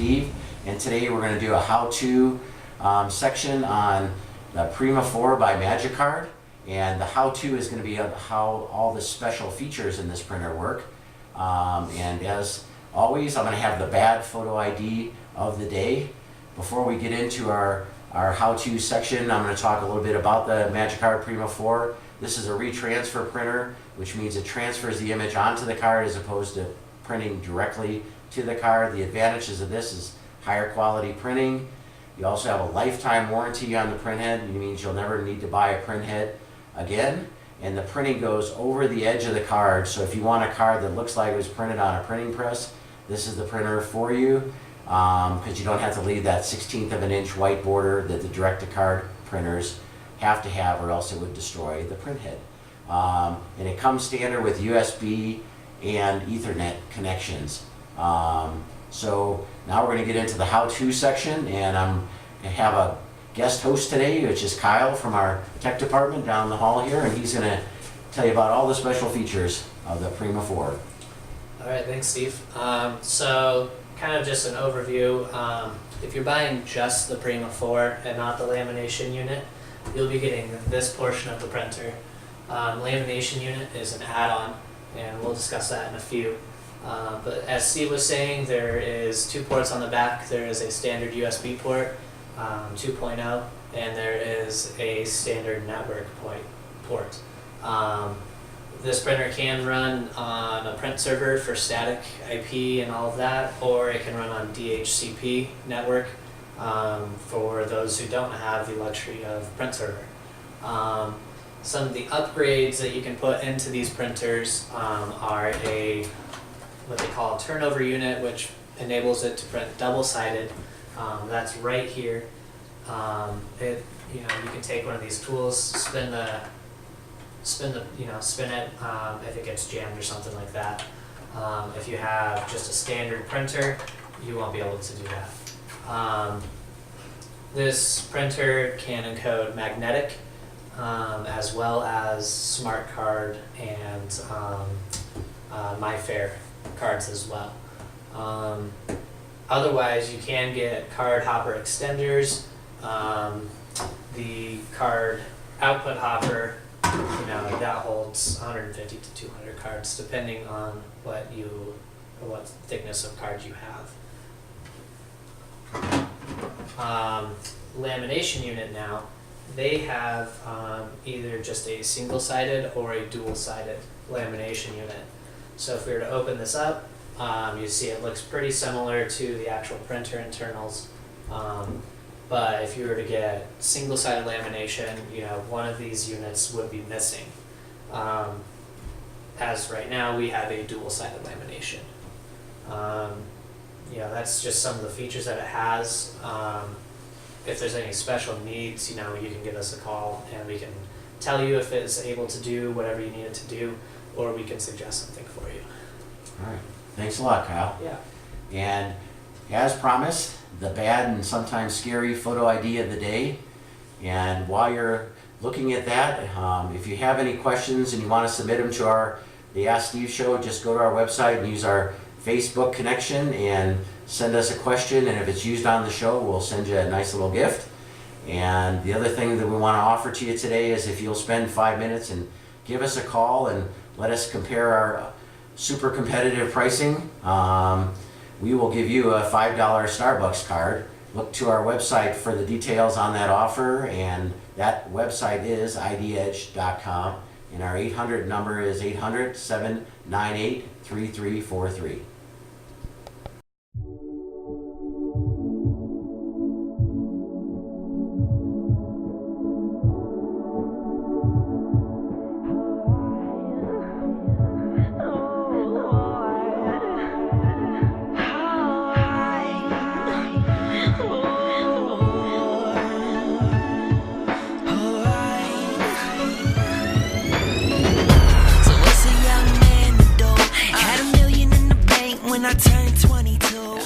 Steve, and today we're going to do a how-to section on the Prima 4 by Magicard, and the how-to is going to be how all the special features in this printer work. And as always, I'm going to have the bad photo ID of the day. Before we get into our how-to section, I'm going to talk a little bit about the Magicard Prima 4. This is a retransfer printer, which means it transfers the image onto the card as opposed to printing directly to the card. The advantages of this is higher quality printing. You also have a lifetime warranty on the printhead. It means you'll never need to buy a printhead again. And the printing goes over the edge of the card, so if you want a card that looks like it was printed on a printing press, this is the printer for you, because you don't have to leave that 1/16 of an inch white border that the direct-to-card printers have to have, or else it would destroy the printhead. And it comes standard with USB and Ethernet connections. So now we're going to get into the how-to section, and I'm going to have a guest host today, which is Kyle from our tech department down the hall here, and he's going to tell you about all the special features of the Prima 4. All right, thanks, Steve. So kind of just an overview. If you're buying just the Prima 4 and not the lamination unit, you'll be getting this portion of the printer. Lamination unit is an add-on, and we'll discuss that in a few. But as Steve was saying, there is 2 ports on the back. There is a standard USB port, 2.0, and there is a standard network port. This printer can run on a print server for static IP and all of that, or it can run on DHCP network for those who don't have the luxury of print server. Some of the upgrades that you can put into these printers are what they call a turnover unit, which enables it to print double-sided. That's right here. You can take one of these tools, spin it if it gets jammed or something like that. If you have just a standard printer, you won't be able to do that. This printer can encode magnetic as well as smart card and MyFair cards as well. Otherwise, you can get card hopper extenders. The card output hopper, that holds 150 to 200 cards, depending on what thickness of card you have. Lamination unit now, they have either just a single-sided or a dual-sided lamination unit. So if we were to open this up, you see it looks pretty similar to the actual printer internals. But if you were to get single-sided lamination, one of these units would be missing. As right now, we have a dual-sided lamination. That's just some of the features that it has. If there's any special needs, you can give us a call and we can tell you if it's able to do whatever you need it to do, or we can suggest something for you. All right. Thanks a lot, Kyle. Yeah. And as promised, the bad and sometimes scary photo ID of the day. And while you're looking at that, if you have any questions and you want to submit them to the Ask Steve show, just go to our website and use our Facebook connection and send us a question, and if it's used on the show, we'll send you a nice little gift. And the other thing that we want to offer to you today is if you'll spend 5 minutes and give us a call and let us compare our super competitive pricing, we will give you a $5 Starbucks card. Look to our website for the details on that offer, and that website is idedge.com, and our 800 number is 800-798-3343. When I turned 22